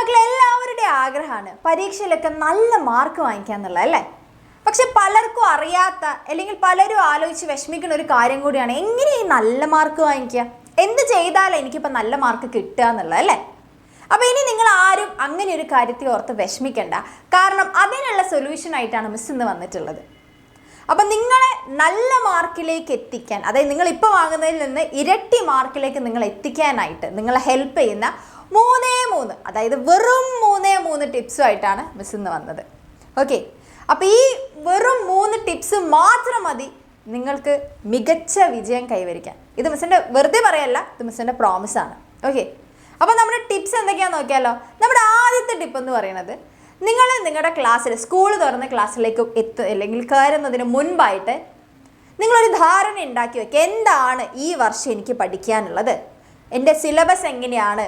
മക്കളെ എല്ലാവരുടെയും ആഗ്രഹമാണ് പരീക്ഷയിലൊക്കെ നല്ല മാർക്ക് വാങ്ങിക്കുക എന്നുള്ളത് അല്ലേ. പക്ഷെ പലർക്കും അറിയാത്ത അല്ലെങ്കിൽ പലരും ആലോചിച്ച് വിഷമിക്കുന്ന ഒരു കാര്യം കൂടിയാണ് എങ്ങനെ ഈ നല്ല മാർക്ക് വാങ്ങിക്കുക, എന്ത് ചെയ്താലും എനിക്കിപ്പോൾ നല്ല മാർക്ക് കിട്ടുക എന്നുള്ളത് അല്ലേ. അപ്പോൾ ഇനി നിങ്ങൾ ആരും അങ്ങനെ ഒരു കാര്യത്തെ ഓർത്ത് വിഷമിക്കണ്ട, കാരണം അതിനുള്ള സൊല്യൂഷനായിട്ടാണ് മിസ് ഇന്ന് വന്നിട്ടുള്ളത്. അപ്പം നിങ്ങളെ നല്ല മാർക്കിലേക്ക് എത്തിക്കാൻ, അതായത് നിങ്ങളിപ്പോൾ വാങ്ങുന്നതിൽ നിന്ന് ഇരട്ടി മാർക്കിലേക്ക് നിങ്ങൾ എത്തിക്കാനായിട്ട് നിങ്ങളെ ഹെൽപ്പ് ചെയ്യുന്ന 3 അതായത് വെറും 3 ടിപ്സുമായിട്ടാണ് മിസ് ഇന്ന് വന്നത്. ഓക്കെ, അപ്പോൾ ഈ വെറും 3 ടിപ്സ് മാത്രം മതി നിങ്ങൾക്ക് മികച്ച വിജയം കൈവരിക്കാൻ. ഇത് മിസ്സിൻ്റെ വെറുതെ പറയല്ല, ഇത് മിസ്സിൻ്റെ പ്രോമിസാണ്. ഓക്കെ, അപ്പോൾ നമ്മുടെ ടിപ്സ് എന്തൊക്കെയാണെന്ന് നോക്കിയാലോ. നമ്മുടെ ആദ്യത്തെ ടിപ്പ് എന്ന് പറയുന്നത്, നിങ്ങൾ നിങ്ങളുടെ ക്ലാസ്സിൽ സ്കൂൾ തുറന്ന ക്ലാസ്സിലേക്ക് അല്ലെങ്കിൽ കയറുന്നതിന് മുൻപായിട്ട് നിങ്ങളൊരു ധാരണ ഉണ്ടാക്കി വയ്ക്കുക. എന്താണ് ഈ വർഷം എനിക്ക് പഠിക്കാനുള്ളത്, എൻ്റെ സിലബസ് എങ്ങനെയാണ്,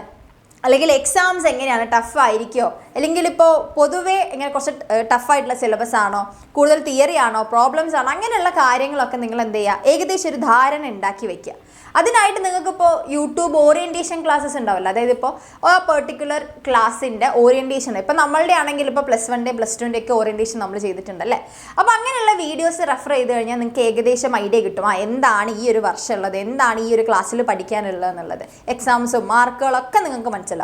അല്ലെങ്കിൽ എക്സാംസ് എങ്ങനെയാണ്, ടഫായിരിക്കുമോ, അല്ലെങ്കിൽ ഇപ്പോൾ പൊതുവേ എങ്ങനെ കുറച്ച് ടഫായിട്ടുള്ള സിലബസ് ആണോ, കൂടുതൽ തിയറി ആണോ, പ്രോബ്ലംസ് ആണോ, അങ്ങനെയുള്ള കാര്യങ്ങളൊക്കെ നിങ്ങൾ എന്ത് ചെയ്യുക, ഏകദേശം ഒരു ധാരണ ഉണ്ടാക്കി വയ്ക്കുക. അതിനായിട്ട് നിങ്ങൾക്കിപ്പോൾ യൂട്യൂബ് ഓറിയൻറ്റേഷൻ ക്ലാസ്സസ് ഉണ്ടാവില്ല, അതായത് ഇപ്പോൾ ആ പെർട്ടിക്കുലർ ക്ലാസ്സിൻ്റെ ഓറിയൻറ്റേഷൻ, ഇപ്പോൾ നമ്മളുടെ ആണെങ്കിൽ ഇപ്പോൾ +1 +2 ഒക്കെ ഓറിയൻറ്റേഷൻ നമ്മൾ ചെയ്തിട്ടുണ്ടല്ലേ. അപ്പോൾ അങ്ങനെയുള്ള വീഡിയോസ് റെഫർ ചെയ്ത് കഴിഞ്ഞാൽ നിങ്ങൾക്ക് ഏകദേശം ഐഡിയ കിട്ടും, എന്താണ് ഈ ഒരു വർഷം ഉള്ളത്, എന്താണ് ഈ ഒരു ക്ലാസ്സിൽ പഠിക്കാനുള്ളത് എന്നുള്ളത്, എക്സാംസും മാർക്കുകളൊക്കെ നിങ്ങൾക്ക് മനസ്സിലാവും.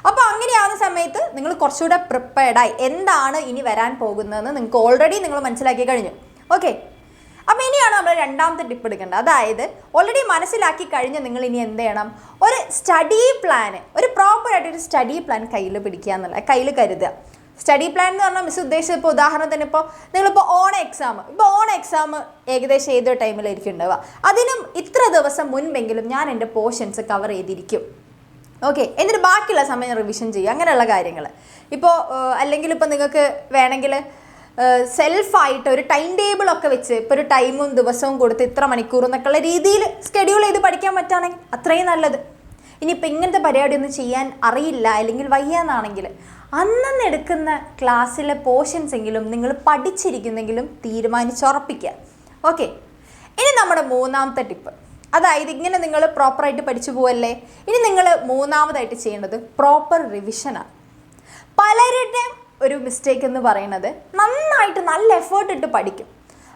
അപ്പോൾ അങ്ങനെയാവുന്ന സമയത്ത് നിങ്ങൾ കുറച്ചുകൂടെ പ്രിപ്പയർഡായി എന്താണ് ഇനി വരാൻ പോകുന്നതെന്ന് നിങ്ങൾക്ക് ഓൾറെഡി നിങ്ങൾ മനസ്സിലാക്കി കഴിഞ്ഞു. ഓക്കെ, അപ്പോൾ ഇനിയാണ് നമ്മൾ രണ്ടാമത്തെ ടിപ്പ് എടുക്കേണ്ടത്. അതായത് ഓൾറെഡി മനസ്സിലാക്കി കഴിഞ്ഞ് നിങ്ങൾ ഇനി എന്ത് ചെയ്യണം, ഒരു സ്റ്റഡി പ്ലാൻ, ഒരു പ്രോപ്പറായിട്ടൊരു സ്റ്റഡി പ്ലാൻ കയ്യിൽ പിടിക്കുക എന്നുള്ളത്, കയ്യിൽ കരുതുക. സ്റ്റഡി പ്ലാൻ എന്ന് പറഞ്ഞാൽ മിസ് ഉദ്ദേശിച്ചത് ഇപ്പോൾ ഉദാഹരണത്തിന് ഇപ്പോൾ നിങ്ങളിപ്പോൾ ഓൺ എക്സാം ഏകദേശം ഏതൊരു ടൈമിലായിരിക്കും ഉണ്ടാവുക, അതിനും ഇത്ര ദിവസം മുൻപെങ്കിലും ഞാൻ എൻ്റെ പോർഷൻസ് കവർ ചെയ്തിരിക്കും. ഓക്കെ, എന്നിട്ട് ബാക്കിയുള്ള സമയം റിവിഷൻ ചെയ്യുക, അങ്ങനെയുള്ള കാര്യങ്ങൾ. ഇപ്പോൾ അല്ലെങ്കിൽ ഇപ്പോൾ നിങ്ങൾക്ക് വേണമെങ്കിൽ സെൽഫായിട്ട് ഒരു ടൈം ടേബിളൊക്കെ വെച്ച് ഇപ്പോൾ ഒരു ടൈമും ദിവസവും കൊടുത്ത് ഇത്ര മണിക്കൂർ എന്നൊക്കെയുള്ള രീതിയിൽ ഷെഡ്യൂൾ ചെയ്ത് പഠിക്കാൻ പറ്റുകയാണെങ്കിൽ അത്രയും നല്ലത്. ഇനിയിപ്പോൾ ഇങ്ങനത്തെ പരിപാടിയൊന്നും ചെയ്യാൻ അറിയില്ല അല്ലെങ്കിൽ വയ്യാന്നാണെങ്കിൽ അന്നന്ന് എടുക്കുന്ന ക്ലാസ്സിലെ പോർഷൻസ് എങ്കിലും നിങ്ങൾ പഠിച്ചിരിക്കുന്നെങ്കിലും തീരുമാനിച്ചുറപ്പിക്കുക. ഓക്കെ, ഇനി നമ്മുടെ മൂന്നാമത്തെ ടിപ്പ്, അതായത് ഇങ്ങനെ നിങ്ങൾ പ്രോപ്പറായിട്ട് പഠിച്ചു പോവല്ലേ, ഇനി നിങ്ങൾ മൂന്നാമതായിട്ട് ചെയ്യേണ്ടത് പ്രോപ്പർ റിവിഷനാണ്. പലരുടെയും ഒരു മിസ്റ്റേക്ക് എന്ന് പറയുന്നത് നന്നായിട്ട് നല്ല എഫേർട്ട് ഇട്ട് പഠിക്കും,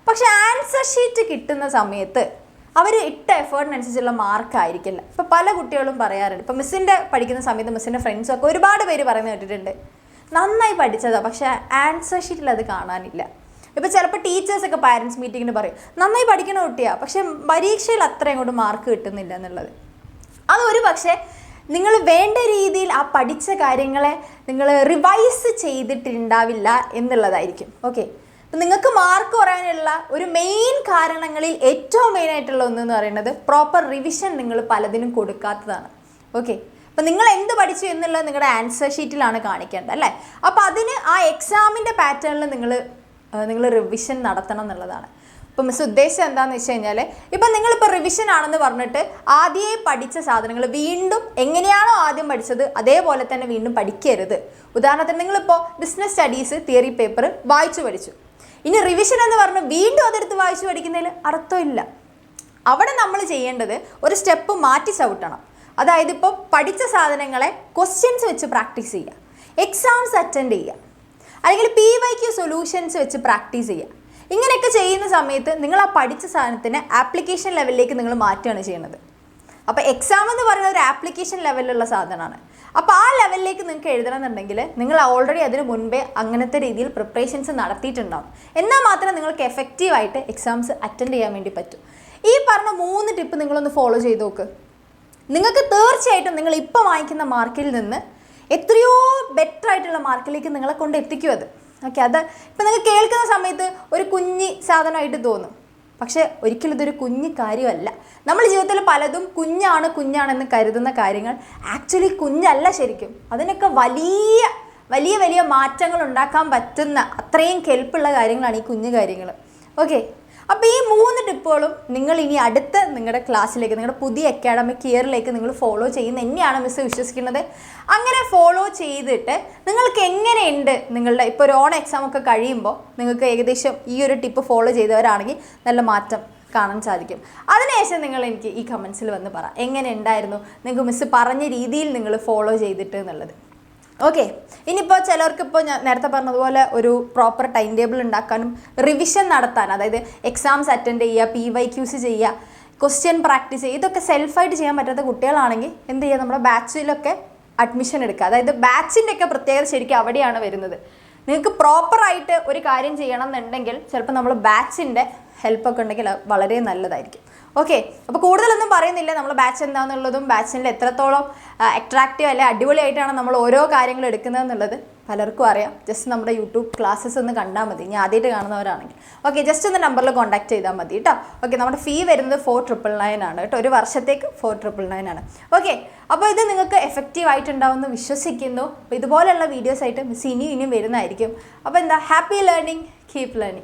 പക്ഷെ ആൻസർ ഷീറ്റ് കിട്ടുന്ന സമയത്ത് അവർ ഇട്ട എഫേർട്ടിനനുസരിച്ചുള്ള മാർക്കായിരിക്കില്ല. ഇപ്പോൾ പല കുട്ടികളും പറയാറുണ്ട്, ഇപ്പോൾ മിസ്സിൻ്റെ പഠിക്കുന്ന സമയത്ത് മിസ്സിൻ്റെ ഫ്രണ്ട്സൊക്കെ ഒരുപാട് പേര് പറയുന്നത് കേട്ടിട്ടുണ്ട്, നന്നായി പഠിച്ചതാണ് പക്ഷേ ആൻസർ ഷീറ്റിൽ അത് കാണാനില്ല. ഇപ്പോൾ ചിലപ്പോൾ ടീച്ചേഴ്സൊക്കെ പാരൻസ് മീറ്റിങ്ങിന് പറയും നന്നായി പഠിക്കണ കുട്ടിയാണ്, പക്ഷേ പരീക്ഷയിൽ അത്ര അങ്ങോട്ട് മാർക്ക് കിട്ടുന്നില്ല എന്നുള്ളത്. അതൊരു പക്ഷേ നിങ്ങൾ വേണ്ട രീതിയിൽ ആ പഠിച്ച കാര്യങ്ങളെ നിങ്ങൾ റിവൈസ് ചെയ്തിട്ടുണ്ടാവില്ല എന്നുള്ളതായിരിക്കും. ഓക്കെ, അപ്പം നിങ്ങൾക്ക് മാർക്ക് കുറയാനുള്ള ഒരു മെയിൻ കാരണങ്ങളിൽ ഏറ്റവും മെയിനായിട്ടുള്ള ഒന്നെന്ന് പറയുന്നത് പ്രോപ്പർ റിവിഷൻ നിങ്ങൾ പലതിനും കൊടുക്കാത്തതാണ്. ഓക്കെ, അപ്പം നിങ്ങൾ എന്ത് പഠിച്ചു എന്നുള്ളത് നിങ്ങളുടെ ആൻസർ ഷീറ്റിലാണ് കാണിക്കേണ്ടത് അല്ലേ. അപ്പോൾ അതിന് ആ എക്സാമിൻ്റെ പാറ്റേണിൽ നിങ്ങൾ റിവിഷൻ നടത്തണം എന്നുള്ളതാണ്. ഇപ്പോൾ മിസ് ഉദ്ദേശം എന്താണെന്ന് വെച്ച് കഴിഞ്ഞാൽ, ഇപ്പം നിങ്ങളിപ്പോൾ റിവിഷൻ ആണെന്ന് പറഞ്ഞിട്ട് ആദ്യമേ പഠിച്ച സാധനങ്ങൾ വീണ്ടും എങ്ങനെയാണോ ആദ്യം പഠിച്ചത് അതേപോലെ തന്നെ വീണ്ടും പഠിക്കരുത്. ഉദാഹരണത്തിന് നിങ്ങളിപ്പോൾ ബിസിനസ് സ്റ്റഡീസ് തിയറി പേപ്പർ വായിച്ചു പഠിച്ചു, ഇനി റിവിഷൻ എന്ന് പറഞ്ഞ് വീണ്ടും അതെടുത്ത് വായിച്ചു പഠിക്കുന്നതിൽ അർത്ഥമില്ല. അവിടെ നമ്മൾ ചെയ്യേണ്ടത് ഒരു സ്റ്റെപ്പ് മാറ്റി ചവിട്ടണം. അതായത് ഇപ്പോൾ പഠിച്ച സാധനങ്ങളെ ക്വസ്റ്റ്യൻസ് വെച്ച് പ്രാക്ടീസ് ചെയ്യുക, എക്സാംസ് അറ്റൻഡ് ചെയ്യുക, അല്ലെങ്കിൽ PYQ സൊല്യൂഷൻസ് വെച്ച് പ്രാക്ടീസ് ചെയ്യുക. ഇങ്ങനെയൊക്കെ ചെയ്യുന്ന സമയത്ത് നിങ്ങൾ ആ പഠിച്ച സാധനത്തിന് ആപ്ലിക്കേഷൻ ലെവലിലേക്ക് നിങ്ങൾ മാറ്റുകയാണ് ചെയ്യുന്നത്. അപ്പോൾ എക്സാം എന്ന് പറയുന്നത് ഒരു ആപ്ലിക്കേഷൻ ലെവലിലുള്ള സാധനമാണ്. അപ്പോൾ ആ ലെവലിലേക്ക് നിങ്ങൾക്ക് എഴുതണമെന്നുണ്ടെങ്കിൽ നിങ്ങൾ ഓൾറെഡി അതിന് മുൻപേ അങ്ങനത്തെ രീതിയിൽ പ്രിപ്പറേഷൻസ് നടത്തിയിട്ടുണ്ടാവും. എന്നാൽ മാത്രമേ നിങ്ങൾക്ക് എഫക്റ്റീവായിട്ട് എക്സാംസ് അറ്റൻഡ് ചെയ്യാൻ വേണ്ടി പറ്റും. ഈ പറഞ്ഞ 3 ടിപ്പ് നിങ്ങളൊന്ന് ഫോളോ ചെയ്ത് നോക്ക്. നിങ്ങൾക്ക് തീർച്ചയായിട്ടും നിങ്ങൾ ഇപ്പോൾ വാങ്ങിക്കുന്ന മാർക്കിൽ നിന്ന് എത്രയോ ബെറ്റർ ആയിട്ടുള്ള മാർക്കിലേക്ക് നിങ്ങളെ കൊണ്ട് എത്തിക്കും അത്. ഓക്കെ, അത് ഇപ്പം നിങ്ങൾ കേൾക്കുന്ന സമയത്ത് ഒരു കുഞ്ഞി സാധനമായിട്ട് തോന്നും, പക്ഷേ ഒരിക്കലും ഇതൊരു കുഞ്ഞു കാര്യമല്ല. നമ്മൾ ജീവിതത്തിൽ പലതും കുഞ്ഞാണെന്ന് കരുതുന്ന കാര്യങ്ങൾ ആക്ച്വലി കുഞ്ഞല്ല ശരിക്കും. അതിനൊക്കെ വലിയ മാറ്റങ്ങൾ ഉണ്ടാക്കാൻ പറ്റുന്ന അത്രയും കെൽപ്പുള്ള കാര്യങ്ങളാണ് ഈ കുഞ്ഞു കാര്യങ്ങൾ. ഓക്കെ, അപ്പോൾ ഈ 3 ടിപ്പുകളും നിങ്ങൾ ഇനി അടുത്ത നിങ്ങളുടെ ക്ലാസ്സിലേക്ക്, നിങ്ങളുടെ പുതിയ അക്കാഡമിക് ഇയറിലേക്ക് നിങ്ങൾ ഫോളോ ചെയ്യുന്ന തന്നെയാണ് മിസ് വിശ്വസിക്കുന്നത്. അങ്ങനെ ഫോളോ ചെയ്തിട്ട് നിങ്ങൾക്ക് എങ്ങനെയുണ്ട് നിങ്ങളുടെ ഇപ്പോൾ ഒരു ഓൺ എക്സാം ഒക്കെ കഴിയുമ്പോൾ നിങ്ങൾക്ക് ഏകദേശം ഈ ഒരു ടിപ്പ് ഫോളോ ചെയ്തവരാണെങ്കിൽ നല്ല മാറ്റം കാണാൻ സാധിക്കും. അതിനുശേഷം നിങ്ങൾ എനിക്ക് ഈ കമൻസിൽ വന്ന് പറ എങ്ങനെ ഉണ്ടായിരുന്നു, നിങ്ങൾക്ക് മിസ് പറഞ്ഞ രീതിയിൽ നിങ്ങൾ ഫോളോ ചെയ്തിട്ട് എന്നുള്ളത്. ഓക്കെ. ഇനിയിപ്പോൾ ചിലർക്കിപ്പോൾ ഞാൻ നേരത്തെ പറഞ്ഞതുപോലെ ഒരു പ്രോപ്പർ ടൈം ടേബിൾ ഉണ്ടാക്കാനും റിവിഷൻ നടത്താൻ, അതായത് എക്സാംസ് അറ്റൻഡ് ചെയ്യുക, PYQs ചെയ്യുക, ക്വസ്റ്റ്യൻ പ്രാക്ടീസ് ചെയ്യുക, ഇതൊക്കെ സെൽഫായിട്ട് ചെയ്യാൻ പറ്റാത്ത കുട്ടികളാണെങ്കിൽ എന്ത് ചെയ്യുക, നമ്മുടെ ബാച്ചിലൊക്കെ അഡ്മിഷൻ എടുക്കുക. അതായത് ബാച്ചിൻ്റെ ഒക്കെ പ്രത്യേകത ശരിക്കും അവിടെയാണ് വരുന്നത്. നിങ്ങൾക്ക് പ്രോപ്പറായിട്ട് ഒരു കാര്യം ചെയ്യണം എന്നുണ്ടെങ്കിൽ ചിലപ്പോൾ നമ്മൾ ബാച്ചിൻ്റെ ഹെൽപ്പൊക്കെ ഉണ്ടെങ്കിൽ വളരെ നല്ലതായിരിക്കും. ഓക്കെ. അപ്പോൾ കൂടുതലൊന്നും പറയുന്നില്ല. നമ്മൾ ബാച്ച് എന്താണെന്നുള്ളതും ബാച്ചിൽ എത്രത്തോളം അട്രാക്റ്റീവ് അല്ലെ അടിപൊളിയായിട്ടാണ് നമ്മൾ ഓരോ കാര്യങ്ങൾ എടുക്കുന്നതെന്നുള്ളത് പലർക്കും അറിയാം. ജസ്റ്റ് നമ്മുടെ യൂട്യൂബ് ക്ലാസ്സസ് ഒന്ന് കണ്ടാൽ മതി, ഞാൻ ആദ്യമായിട്ട് കാണുന്നവരാണെങ്കിൽ. ഓക്കെ, ജസ്റ്റ് ഒന്ന് നമ്പറിൽ കോൺടാക്ട് ചെയ്താൽ മതി കേട്ടോ. ഓക്കെ, നമ്മുടെ ഫീ വരുന്നത് 4999 ആണ് കേട്ടോ. ഒരു വർഷത്തേക്ക് 4999 ആണ്. ഓക്കെ, അപ്പോൾ ഇത് നിങ്ങൾക്ക് എഫക്റ്റീവ് ആയിട്ടുണ്ടാവുമെന്ന് വിശ്വസിക്കുന്നു. അപ്പോൾ ഇതുപോലെയുള്ള വീഡിയോസ് ആയിട്ട് മിസ് ഇനിയും വരുന്നതായിരിക്കും. അപ്പോൾ എന്താ, ഹാപ്പി ലേണിംഗ്, കീപ് ലേണിംഗ്.